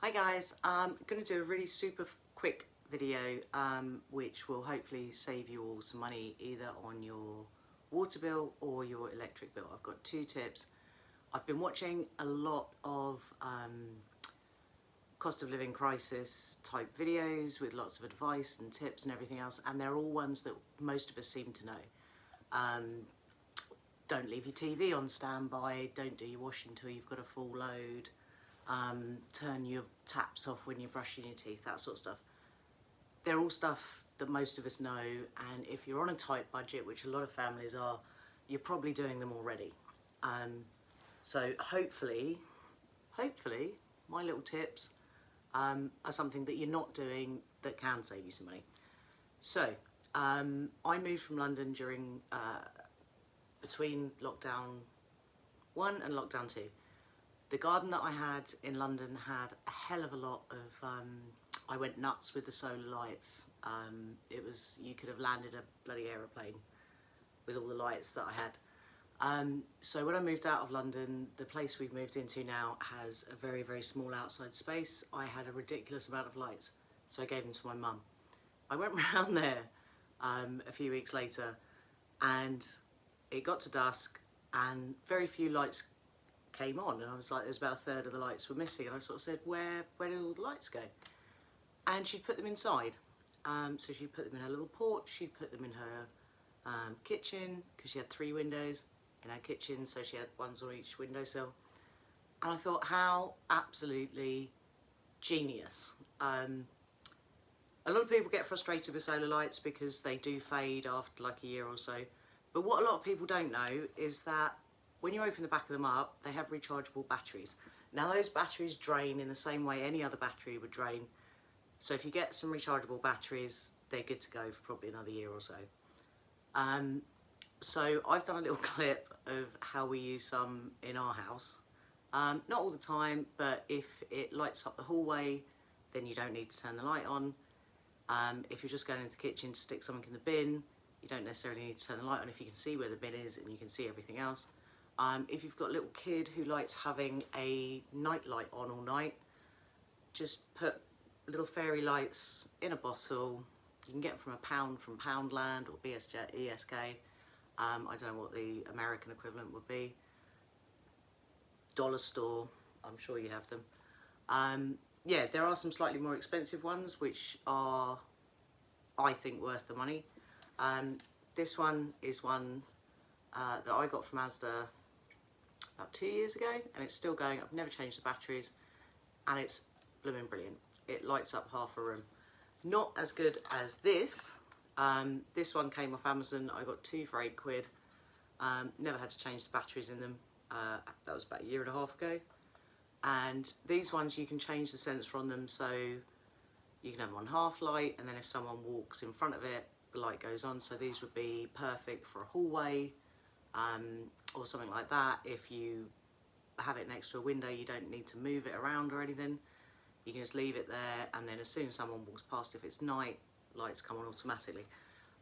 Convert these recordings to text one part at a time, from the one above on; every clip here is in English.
Hi guys, I'm going to do a really super quick video which will hopefully save you all some money either on your water bill or your electric bill. I've got two tips. I've been watching a lot of cost of living crisis type videos with lots of advice and tips and everything else, and they're all ones that most of us seem to know. Don't leave your TV on standby, don't do your washing until you've got a full load. Turn your taps off when you're brushing your teeth, that sort of stuff. They're all stuff that most of us know, and if you're on a tight budget, which a lot of families are, you're probably doing them already. So hopefully my little tips are something that you're not doing that can save you some money. So I moved from London during between lockdown 1 and lockdown 2. The garden that I had in London had a hell of a lot of, I went nuts with the solar lights. You could have landed a bloody aeroplane with all the lights that I had. So when I moved out of London, the place we've moved into now has a very, very small outside space. I had a ridiculous amount of lights, so I gave them to my mum. I went round there a few weeks later, and it got to dusk and very few lights came on, and I was like, there's about a third of the lights were missing, and I sort of said, where did all the lights go? And she'd put them inside. So she'd put them in her little porch, she'd put them in her kitchen, because she had 3 windows in her kitchen, so she had ones on each windowsill. And I thought, how absolutely genius. A lot of people get frustrated with solar lights because they do fade after like a year or so, but what a lot of people don't know is that when you open the back of them up, they have rechargeable batteries. Now those batteries drain in the same way any other battery would drain. So if you get some rechargeable batteries, they're good to go for probably another year or so. So I've done a little clip of how we use some in our house. Not all the time, but if it lights up the hallway, then you don't need to turn the light on. If you're just going into the kitchen to stick something in the bin, you don't necessarily need to turn the light on if you can see where the bin is and you can see everything else. If you've got a little kid who likes having a night light on all night, just put little fairy lights in a bottle. You can get them from £1 from Poundland or ESK. I don't know what the American equivalent would be. Dollar store, I'm sure you have them. Yeah, there are some slightly more expensive ones which are, I think, worth the money. This one is one that I got from Asda about 2 years ago, and it's still going. I've never changed the batteries, and it's blooming brilliant. It lights up half a room. Not as good as this. This one came off Amazon. I got 2 for £8. Never had to change the batteries in them. That was about 1.5 years ago. And these ones, you can change the sensor on them, so you can have them on half light, and then if someone walks in front of it, the light goes on. So these would be perfect for a hallway or something like that. If you have it next to a window, you don't need to move it around or anything. You can just leave it there, and then as soon as someone walks past, if it's night, lights come on automatically.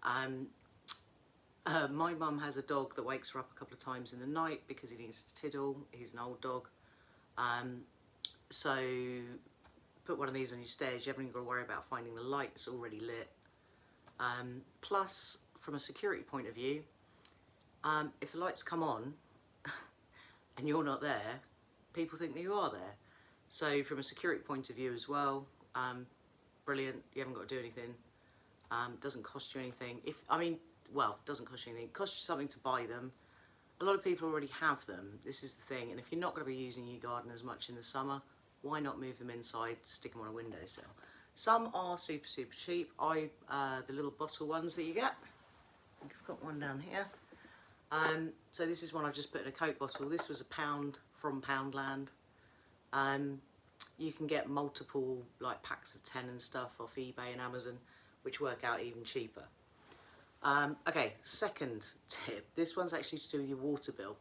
My mum has a dog that wakes her up a couple of times in the night because he needs to tiddle. He's an old dog. So put one of these on your stairs. You haven't even got to worry about finding the light, it's already lit. Plus, from a security point of view, if the lights come on and you're not there, people think that you are there. So from a security point of view as well, brilliant. You haven't got to do anything. Doesn't cost you anything. Doesn't cost you anything. It costs you something to buy them. A lot of people already have them. This is the thing. And if you're not going to be using your garden as much in the summer, why not move them inside, stick them on a windowsill? Some are super, super cheap. The little bottle ones that you get. I think I've got one down here. So this is one I've just put in a Coke bottle. This was £1 from Poundland. You can get multiple like packs of 10 and stuff off eBay and Amazon, which work out even cheaper. Okay, second tip. This one's actually to do with your water bill.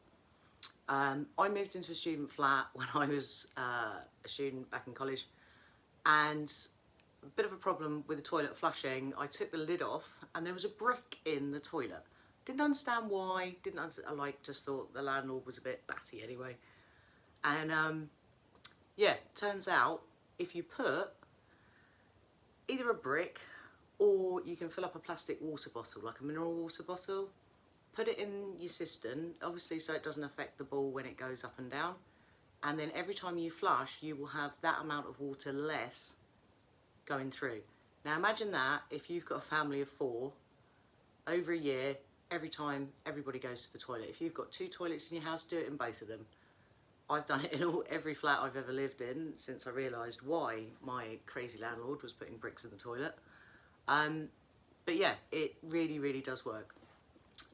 I moved into a student flat when I was a student back in college, and a bit of a problem with the toilet flushing. I took the lid off and there was a brick in the toilet. Didn't understand why, I just thought the landlord was a bit batty anyway. And yeah, turns out if you put either a brick, or you can fill up a plastic water bottle, like a mineral water bottle, put it in your cistern, obviously so it doesn't affect the ball when it goes up and down, and then every time you flush you will have that amount of water less going through. Now imagine that if you've got a family of 4, over a year, every time everybody goes to the toilet. If you've got 2 toilets in your house, do it in both of them. I've done it in every flat I've ever lived in since I realised why my crazy landlord was putting bricks in the toilet. But yeah, it really, really does work.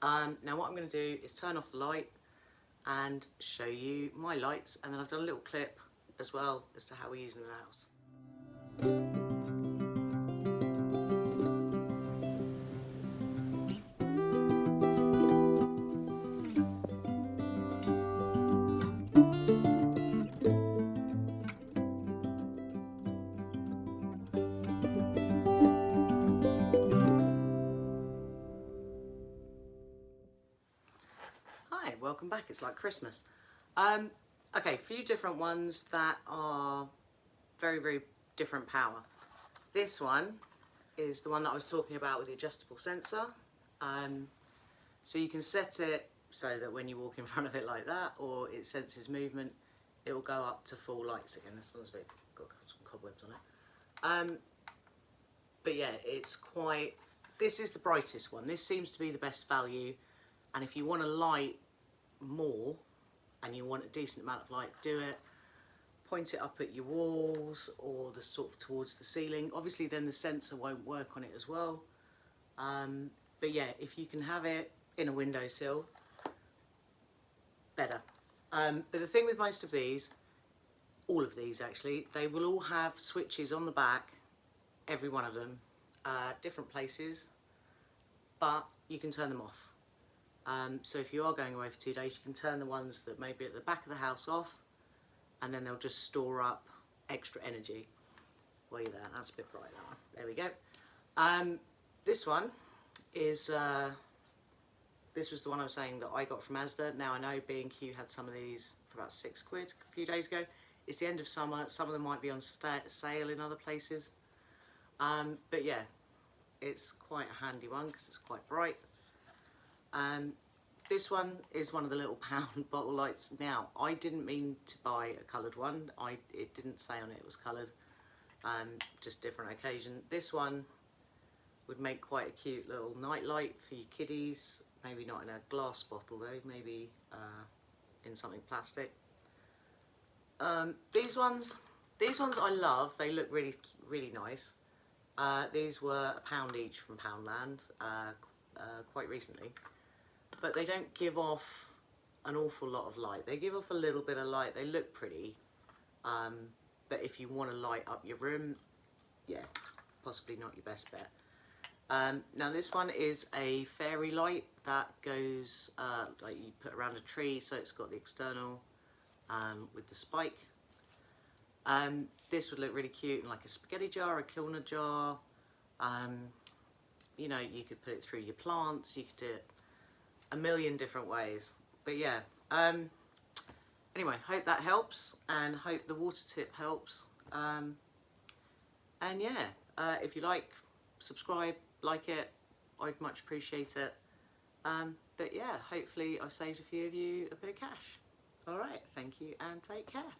Now what I'm going to do is turn off the light and show you my lights, and then I've done a little clip as well as to how we use them in the house. Hi, welcome back. It's like Christmas. Okay, a few different ones that are very, very different power. This one is the one that I was talking about with the adjustable sensor. So you can set it so that when you walk in front of it like that, or it senses movement, it will go up to full lights again. This one's got some cobwebs on it. But yeah, it's quite, this is the brightest one. This seems to be the best value. And if you want to light more and you want a decent amount of light, do it. Point it up at your walls or the sort of towards the ceiling. Obviously then the sensor won't work on it as well. But yeah, if you can have it in a windowsill, better. But the thing with most of these, all of these actually, they will all have switches on the back, every one of them, different places, but you can turn them off. So if you are going away for 2 days, you can turn the ones that may be at the back of the house off, and then they'll just store up extra energy while you're there. That's a bit bright, that one. There we go. This one is, this was the one I was saying that I got from Asda. Now I know B&Q had some of these for about £6 a few days ago. It's the end of summer, some of them might be on sale in other places. But yeah, it's quite a handy one because it's quite bright. This one is one of the little pound bottle lights. Now, I didn't mean to buy a coloured one. It didn't say on it was coloured, just different occasion. This one would make quite a cute little night light for your kiddies. Maybe not in a glass bottle though, maybe in something plastic. These ones I love. They look really, really nice. These were £1 each from Poundland quite recently. But they don't give off an awful lot of light. They give off a little bit of light. They look pretty. But if you want to light up your room, yeah, possibly not your best bet. Now this one is a fairy light that goes, like you put around a tree, so it's got the external with the spike. This would look really cute in like a spaghetti jar, a Kilner jar. You know, you could put it through your plants, you could do it a million different ways. But yeah, anyway, hope that helps, and hope the water tip helps. And yeah, if you like, subscribe, like it, I'd much appreciate it. But yeah, hopefully I've saved a few of you a bit of cash. Alright, thank you and take care.